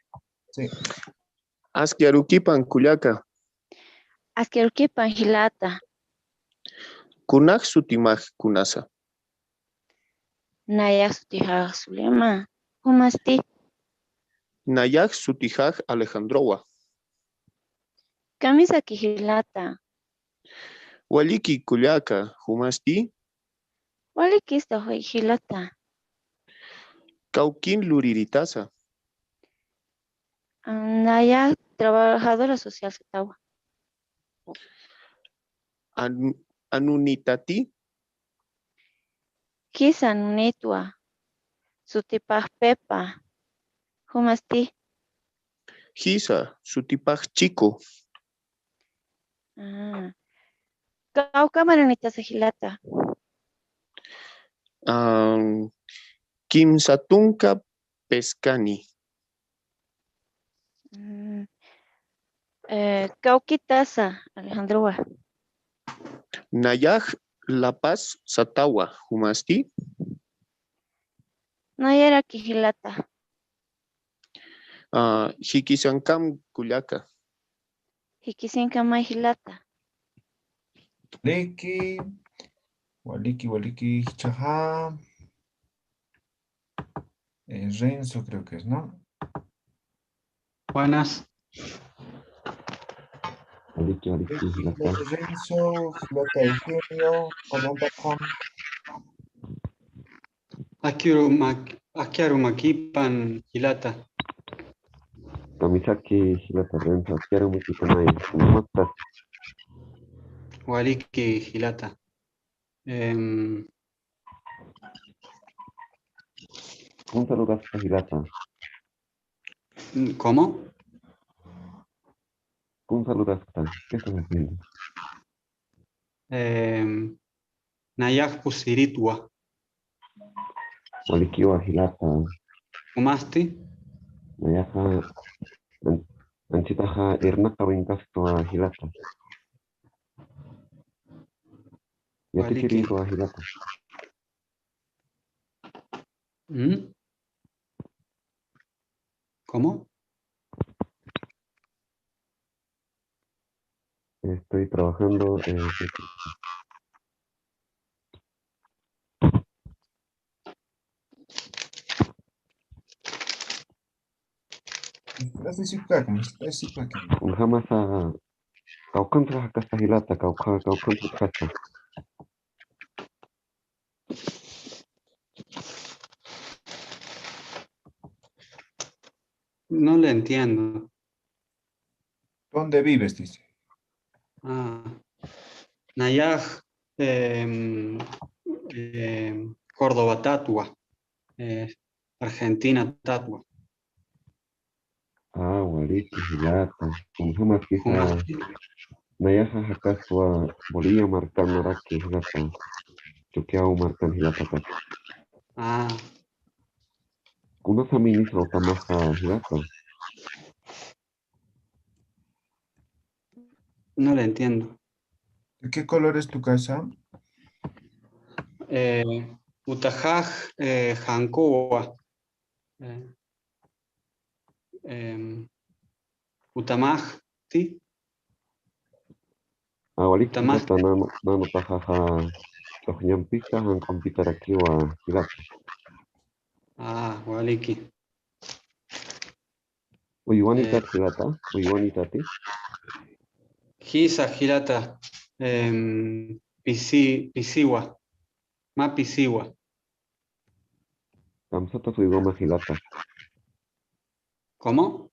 Sí. Asquiaruquipan, Cuyaca. Asquiaruquipan, Hilata. Kunak sutimaj kunasa. Nayak sutijaj Zulema. Humasti. Nayak sutijaj Alejandrowa. Camisa Hilata. Waliki Cuyaca, humasti. Waliki esta Hilata. Cauquín luriritasa. Nayak trabajadora social Setawa. Anunitati. Kisa nunitwa. Sutipaj Pepa. Humasti. Gisa, sutipaj chico. Cauca maranita Hilata. Kimsatunka pescani. Cauquitasa Alejandroa. Nayaj La Paz Satawa, humasti. Nayara Hilata. Hikisankam Cuyaca. Hikisankam Hilata. Leki, Waliki, chaja. Renzo creo que es, ¿no? Buenas. Renzo, Gilata Eugenio, Ollanta-Pam. Akiaru makipan hilata. Kamisaki hilata Renzo, quiero mukipanay. ¿Cómo estás? Waliki hilata. ¿Cómo saludas a hilata? ¿Cómo? ¿Cómo saludas a? ¿Qué estás haciendo? Nayak pusiritua. Walikiwa hilata. ¿Umasti? Nayaha Anchitaja Irnaka Vincasto a hilata. Ya te querido a hilata. ¿Cómo? Estoy trabajando jamás a Caucantra Castahilata, Caucantra Cacha. No le entiendo. ¿Dónde vives, dice? Nayaj, Córdoba Tatua, Argentina Tatua. Waliki hilata. Jamás quizá Nayaja Jacastua Bolivia marcan Naraki hilata. Chuquiao marcan hilata Cacha. Kuna saminis Otamaja hilata. No le entiendo. ¿De qué color es tu casa? Utajaj, Jancoa. Utamajti. Waliki hilata nano tajaja Tojñampita Hancampita Rakiwa hilata. Waliki. Uyuanitat hilata. Uyuanitati. Hisa hilata. Pisiwa. Ma pisiwa. Kamsata su igoma hilata. ¿Cómo?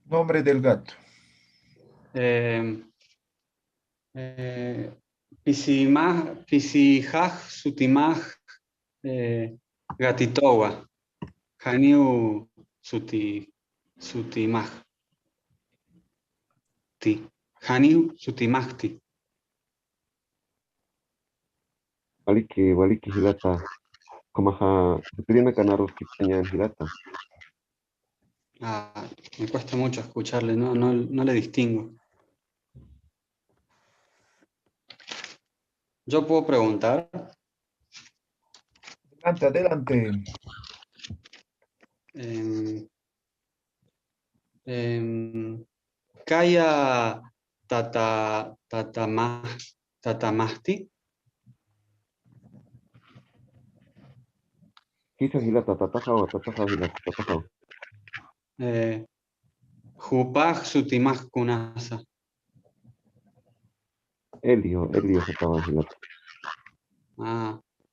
Nombre del gato. Pisijaj sutimaj gatitowa. Haniu sutimaj. Haniu sutimajti. Waliki hilata. Comaja, Suprina Canaros Kipañan hilata. Me cuesta mucho escucharle, no le distingo. ¿Yo puedo preguntar? Adelante. Kaya tatamasti. Kisa hilata tataja o tataja hilata tataja. Jupaj sutimaj kunasa. Elio Sataba hilata.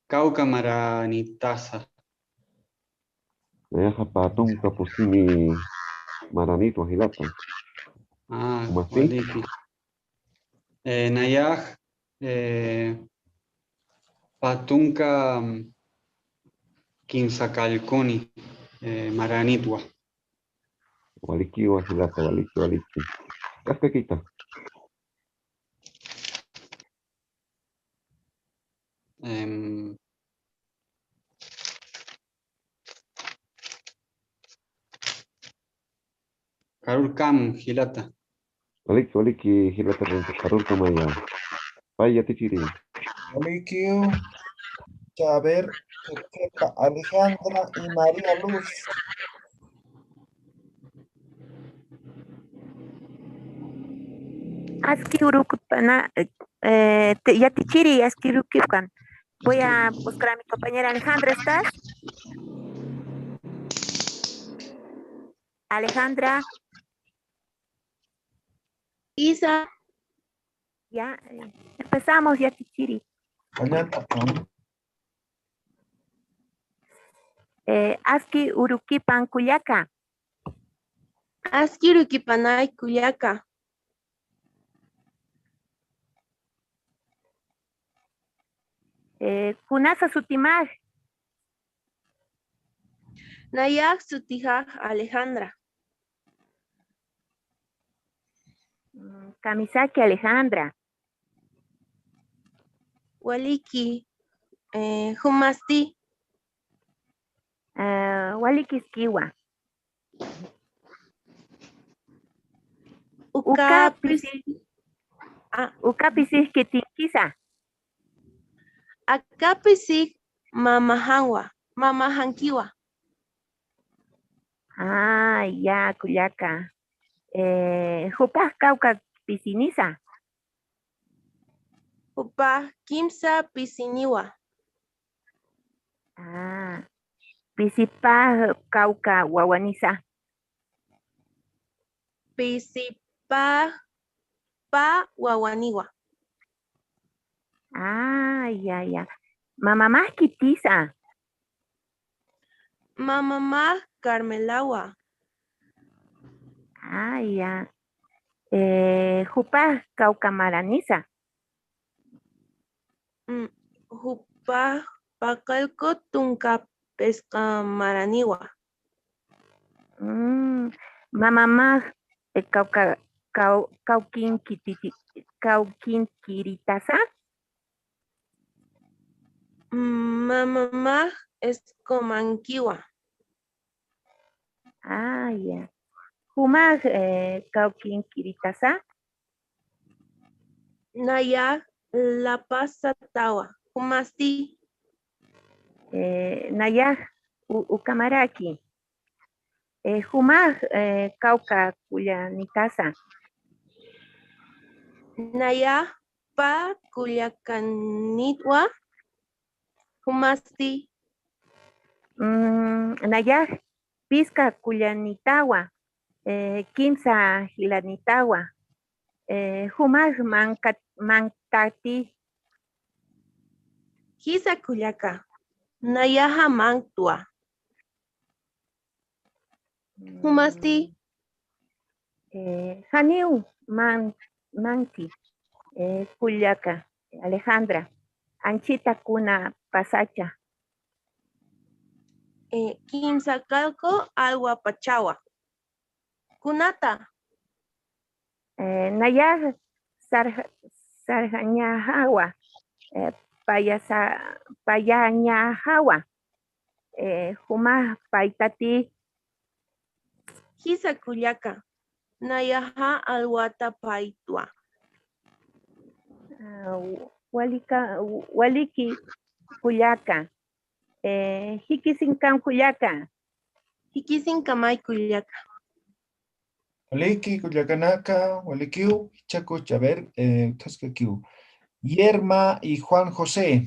Cauca maranitasa. Nayaja patum kapusimi maranito hilata. Waliki. Nayaj patunka Kimsacalconi maranitwa. Waliki wa hilata, waliki. Cascaquita. Karul Kam hilata. Waliki hilata Renzo Karul Kamaya. Vaya tichiri. Waliki. A ver, Alejandra y María Luz. Aski urukutana Yatichiri, Askirukipan. Voy a buscar a mi compañera Alejandra, ¿estás? Alejandra. Isa. Ya, empezamos, Yatichiri. Aski Urukipan Kuyaka. Aski Urukipanay Kuyaka. Kunasa Sutimaj. Nayak Sutijaj Alejandra. Kamisaki Alejandra. Waliki. Humasti. Waliki Skiwa. Ukapisik Kitinkisa. Akapisik Mamahanwa. Mamahankiwa. Ya, Kuyaka. Hupah Kauka Pisinisa. Hupah Kimsa Pisiniwa. Pisipah Kauka Wawanisa. Pisipah Pa Wawaniwa. Ya. Mamamah Kitisa. Mamamah Carmelawa. Ya. Hupah Kauka Maranisa. Hupah Pakalko Tunka Pesca Maraniwa. Mamamah Kaukin Kiritasa. Mamamah Escomanquiwa. Ya. Humah Kaukin Kiritasa. Naya La Paz Satawa. Humasti. Naya Ukamaraki. Humah Kauka Kuyanitasa. Naya Pa Kuyakanitwa. Humasti. Naya Pisca Kuyanitawa. Kimsa Hilanitawa. Humah Mankati. Hisa Kuyaka. Nayaha Mangtua. Humasti. Haniu Manti. Kuyaka. Alejandra. Anchita Kuna Pasacha. Kimsakalko Alwa Pachawa. Kunata. Naya Sarjañahawa. Payañahawa. Humah Paitati. Hisa Kuyaka. Nayaha Alwata Paitua. Waliki Kuyaka. Hikisinkan Kuyaka. Hikisinkamay Kuyaka. Waliki Kuyakanaka, Walikiu, Chacuch, a ver, Tascaquiu. Yerma y Juan José.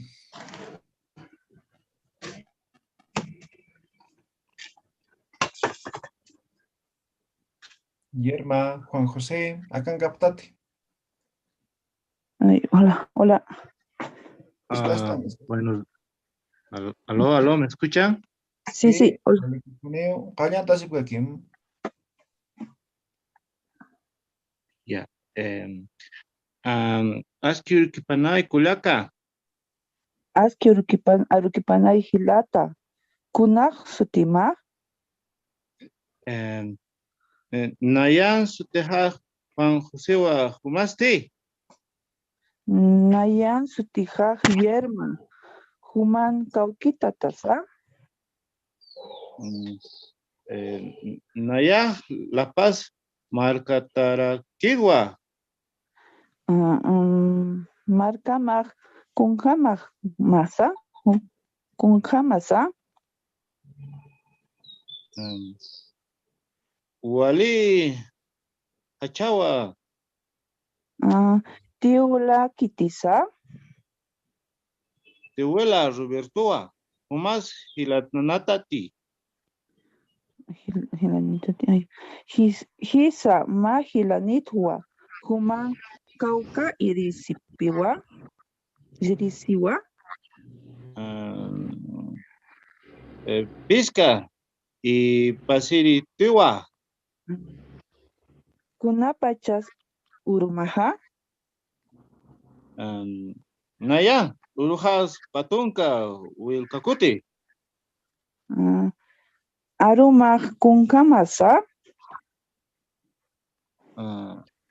Yerma, Juan José, acá en Captate. Hola. Bueno, aló, ¿me escuchan? Sí. Ya. Aski Urquipanay Kulaka. Aski Urquipanay Hilata. Kunaj Sutima. Nayan Suteja Juan José wa Humasti. Nayan Sutija Yerma. Human Kaukita Tasa. Naya La Paz Marcataraquigua. Marca Mag Kunjamag Masa. Kunjamasa. Wali Hachawa. Tiula kitisa. Tiwela Robertoa. Humas hilatnanatati. Hisa ma hilanitwa. Human kauka irisipiwa. Irisiwa. Pisca y pasiri tiwa. Kunapachas urumaha. Naya, urujas patunka wilkakuti. Arumah kunkamasa.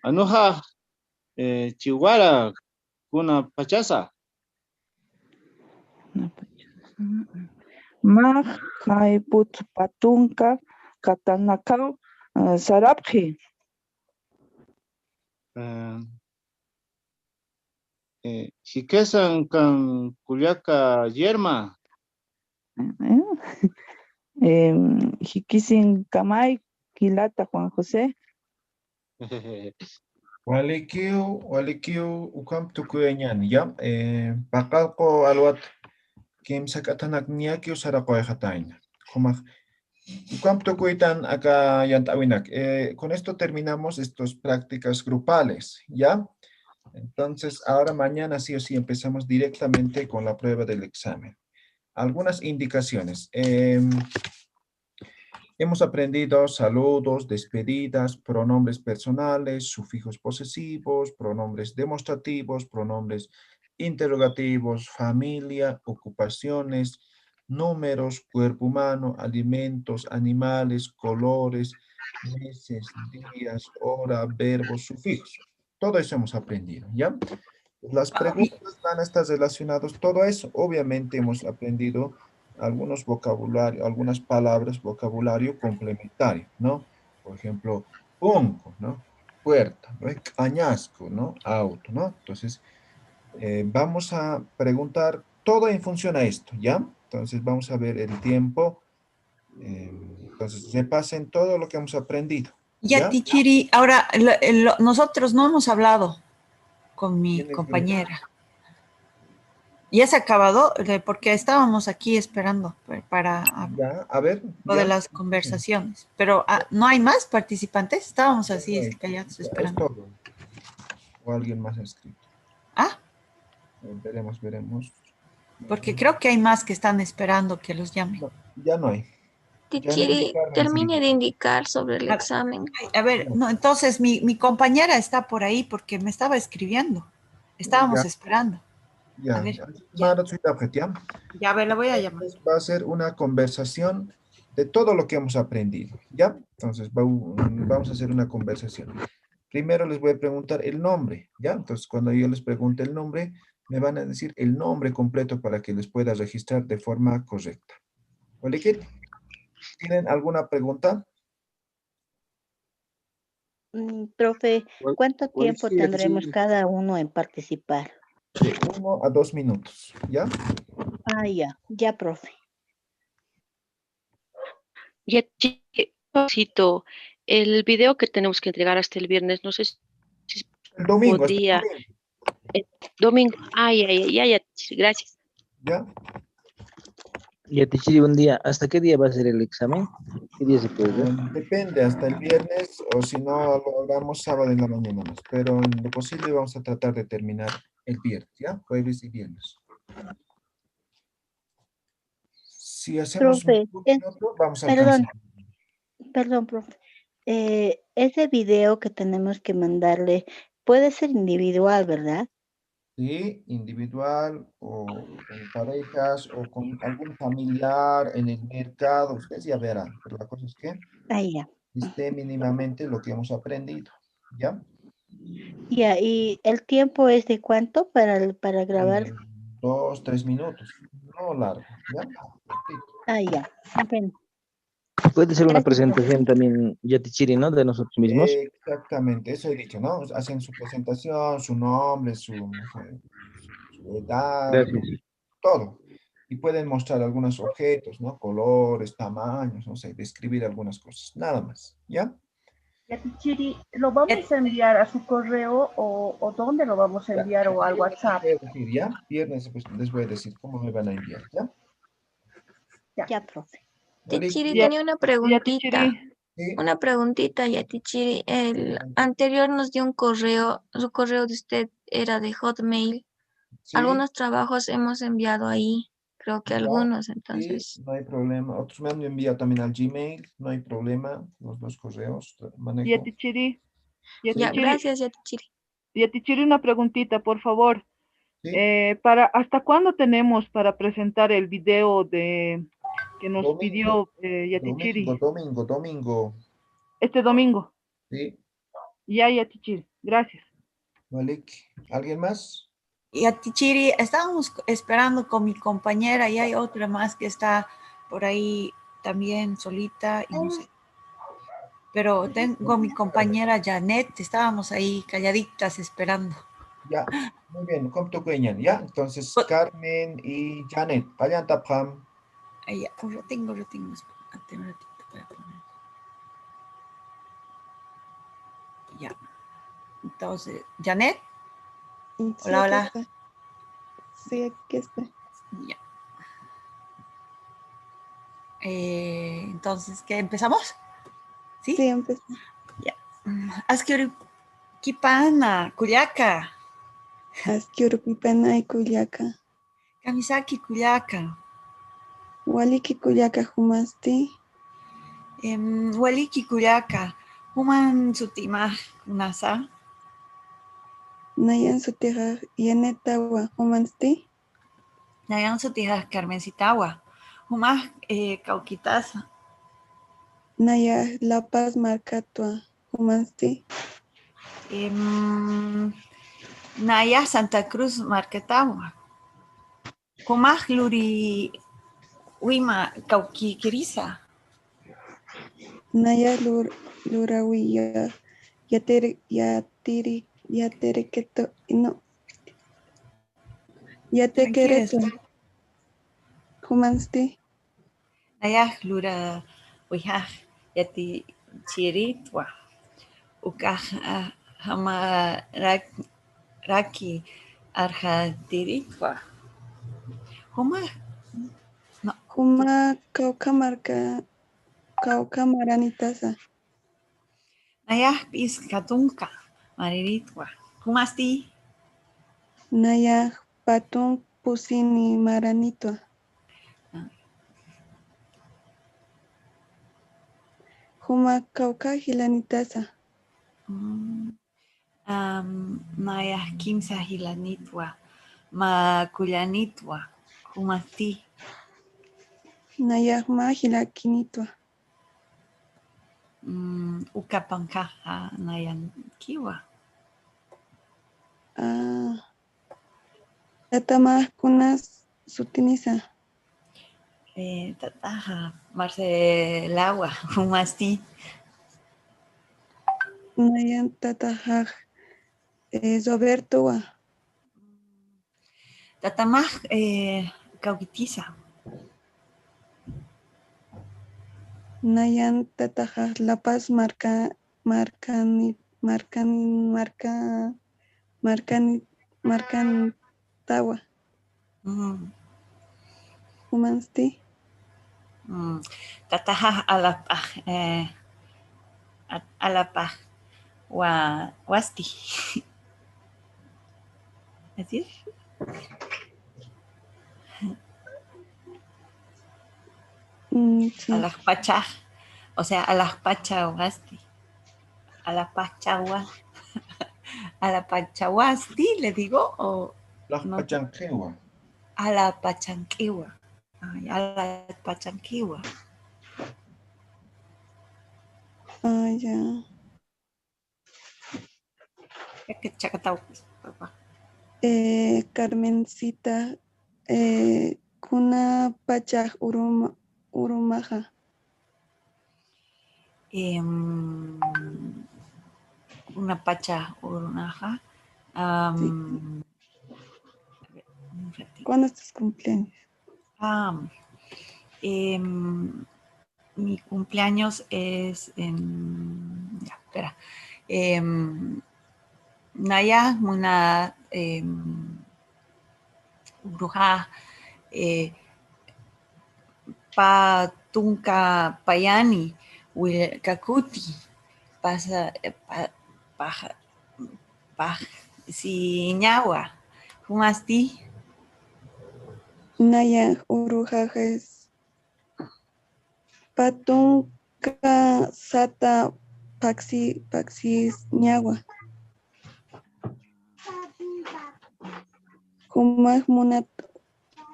Anuja chihuahua kuna pachasa. Mah haiput patunka katanakau sarapji. Chiquesan kan kuliaka yerma. Jikisin kamay kilata Juan José. Walikiu ukam tukuyañani, ya. Pakalko alwat kim sakatanak niaki usarako ejataina. Ukam tukuytan acá yantawinak. Con esto terminamos estas prácticas grupales, ¿ya? Entonces, ahora mañana sí o sí empezamos directamente con la prueba del examen. Algunas indicaciones. Hemos aprendido saludos, despedidas, pronombres personales, sufijos posesivos, pronombres demostrativos, pronombres interrogativos, familia, ocupaciones, números, cuerpo humano, alimentos, animales, colores, meses, días, hora, verbos, sufijos. Todo eso hemos aprendido, ¿ya? Las preguntas van a estar relacionadas, todo eso. Obviamente hemos aprendido algunos vocabularios, algunas palabras, vocabulario complementario, ¿no? Por ejemplo, ponco, ¿no? Puerta, ¿no? Añasco, ¿no? Auto, ¿no? Entonces, vamos a preguntar todo en función a esto, ¿ya? Entonces, vamos a ver el tiempo. Entonces, repasen todo lo que hemos aprendido. Ya, Tichiri, ahora nosotros no hemos hablado con mi compañera. Ya se ha acabado, porque estábamos aquí esperando para ya, a ver, lo de las conversaciones. Pero ¿no hay más participantes? Estábamos así callados esperando. Es todo. ¿O alguien más ha escrito? Veremos. Porque creo que hay más que están esperando que los llamen. No, ya no hay. Tichiri, termine de indicar sobre el examen. A ver, no, entonces mi compañera está por ahí porque me estaba escribiendo. Estábamos esperando. Ya, a ver, ya, a ver, la voy a llamar. Va a ser una conversación de todo lo que hemos aprendido, ¿ya? Entonces, vamos a hacer una conversación. Primero les voy a preguntar el nombre, ¿ya? Entonces, cuando yo les pregunte el nombre, me van a decir el nombre completo para que les pueda registrar de forma correcta. ¿Tienen alguna pregunta? Profe, ¿cuánto tiempo tendremos cada uno en participar? De 1 a 2 minutos, ¿ya? Ya, profe. Ya, Chicito, el video que tenemos que entregar hasta el viernes, no sé si el domingo. Podía. El domingo. Ya, gracias. ¿Ya? Ya, Tichiri, buen día. ¿Hasta qué día va a ser el examen? ¿Qué día se puede ver? Depende, hasta el viernes, o si no, lo hagamos sábado en la mañana más. Pero en lo posible vamos a tratar de terminar el viernes, ¿ya? Jueves y viernes. Si hacemos profe, un minuto, vamos a alcanzar. Perdón, profe. Ese video que tenemos que mandarle puede ser individual, ¿verdad? Sí, individual o con parejas o con algún familiar en el mercado, ustedes ya verán, pero la cosa es que esté mínimamente lo que hemos aprendido, ¿ya? Ya, ¿y el tiempo es de cuánto para grabar? 2, 3 minutos, no largo, ¿ya? Ya, bueno. Puede ser una presentación también, ya, Tichiri, ¿no? De nosotros mismos. Exactamente, eso he dicho, ¿no? Hacen su presentación, su nombre, su edad, todo. Y pueden mostrar algunos objetos, ¿no? Colores, tamaños, no sé, describir algunas cosas, nada más, ¿ya? Yatichiri, ¿lo vamos a enviar a su correo o dónde lo vamos a enviar o al WhatsApp? Les voy a decir, ¿ya? Viernes pues, les voy a decir cómo me van a enviar, ¿ya? Ya, profe. Tichiri Ya- tenía una preguntita. Sí. Una preguntita, ya Tichiri. El anterior nos dio un correo, su correo de usted era de Hotmail. Sí. Algunos trabajos hemos enviado ahí, creo que Ya, algunos, sí, entonces. no hay problema. Otros me han enviado también al Gmail, no hay problema. Los dos correos manejo. Yatichiri, Ya, Yatichiri, gracias, ya Tichiri. Yatichiri, una preguntita, por favor. Sí. ¿Hasta cuándo tenemos para presentar el video que nos Domingo. pidió Yatichiri? Domingo. Este domingo. Sí. Ya, Yatichiri. Gracias. Malik, ¿alguien más? Y a Tichiri, estábamos esperando con mi compañera y hay otra más que está por ahí también solita y no sé. Pero tengo mi compañera Janet, estábamos ahí calladitas esperando. Ya, muy bien, ¿cómo tú cueñan? Ya, entonces Carmen y Janet, vayan tapam. Ahí, un ratito, espérate un ratito para poner. Ya. Entonces, Janet. Hola, hola. Sí, aquí está. Ya. Entonces, ¿qué empezamos? Sí, empezamos. Ya. Askiuripana, Culiaca. Askiuripana y Culiaca. Kamisaki, Culiaca. Waliki Culiaca humasti. Waliki, Culiaca. Human sutima, nasa. Nayan sutija yanetawa humansti. Nayan sutija Carmencitawa. Humas cauquitasa. Naya La Paz marcatua humansti. Naya Santa Cruz marquetawa. Humas luri wima cauquiquiriza. Naya lurawiya yatereketo no. Yatekereto humansti. Naya lura wihaj yati chiritwa. Ukaj hama raki arjatiritwa. Huma no. Huma kauka maranitasa. Naya pis katunka mariritwa. Humasti. Naya patun pusini maranitwa. Huma kauka hilanitasa. Naya kimsa hilanitwa. Ma kulanitwa. Humasti. Naya ma hilakinitwa. Ukapankaja nayan kiwa. Tatama kunas sutinisa. Tataja Marcelawa, humasti. Nayan tatajaj Robertoa. Tatamaj cauquitiza. Nayan tatajaj La Paz marcanitawa. Humansti. Tataja alapaj wasti. ¿Así es? Sí. Alajpachaj, o sea, alajpachawasti. Alapachawasti, le digo, o Alapachanquewa. Alapachanquiwa. Alapachanquiwa. Ya. Chacatau, papá. Carmencita, kuna pachaj urumaja. Una pacha urunaja. ¿Cuándo es tus cumpleaños? mi cumpleaños es en... Ya, espera. Naya, una bruja patunka payani, wil kakuti, pasa, si ñawa, humasti. Naya urujajes patunka sata paxis ñawa. Humak munat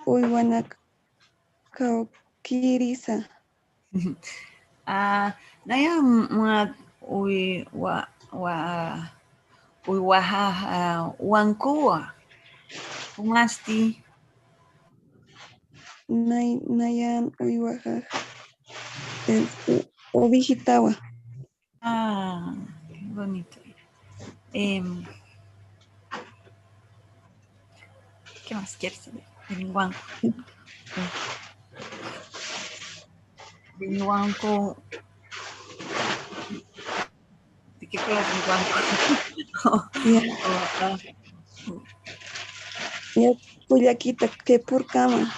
uywanak kaukirisa. Naya munat uywaha wankua, humasti. Nayan uywaja ovejitawa. Qué bonito. ¿Qué más quieres saber? Benihuanco. Benihuanco. ¿De qué color Benihuanco? Ya Cuyaquita, que por cama.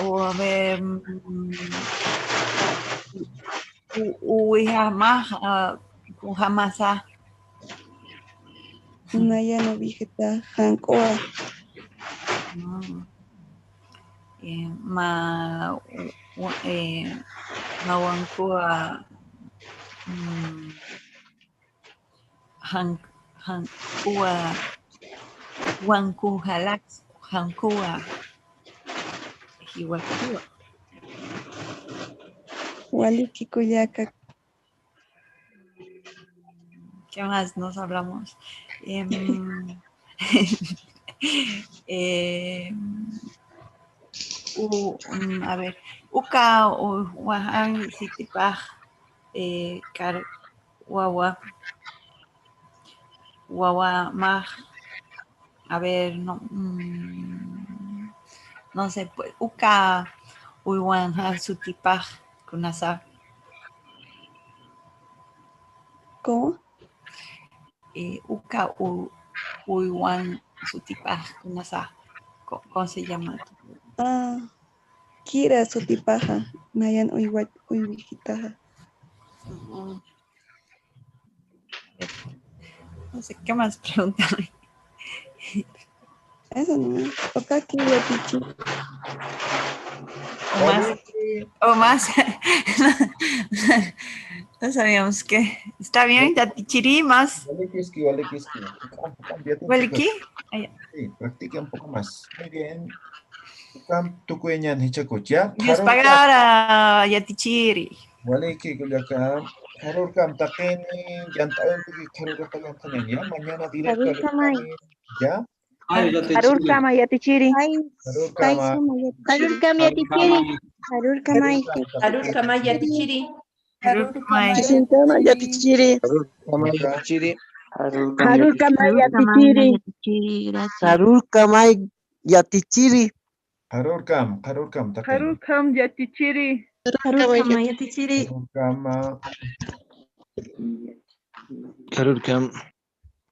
O a ver, jamás, jamás. Naya no vigeta, hankoa. Mawankua, hankua, wankuhalax, hankua. Igual que yo. Waliki Cuyaca. ¿Qué más nos hablamos? A ver, uka o wahan sitipaj kar wawa maj. A ver, no sé, pues uka uywan sutipaj kunasa. ¿Cómo? Uka uywan sutipaj kunasa. ¿Cómo se llama? Kira sutipaja. Nayan uywihitaja. No sé, ¿qué más preguntarme? Eso no. Oka kira pichi. O más. No sabíamos qué. ¿Está bien? ¿Yatichiri más? ¿Waliki? Sí, practique un poco más. Muy bien. Dios pagara Yatichiri. Waliki Culiacán. Karurkam takeni, yantawen piki karurkam takeni, ya mañana directo al examen, ¿ya? Harurkama Yatichiri. Harurkama Yatichiri. Harurkama Yatichiri. Kisintama Yatichiri. Harurkama Yatichiri. Harurkama Yatichiri. Harurkam takeni. Harurkam Yatichiri. Harurkama Yatichiri. Harurkam.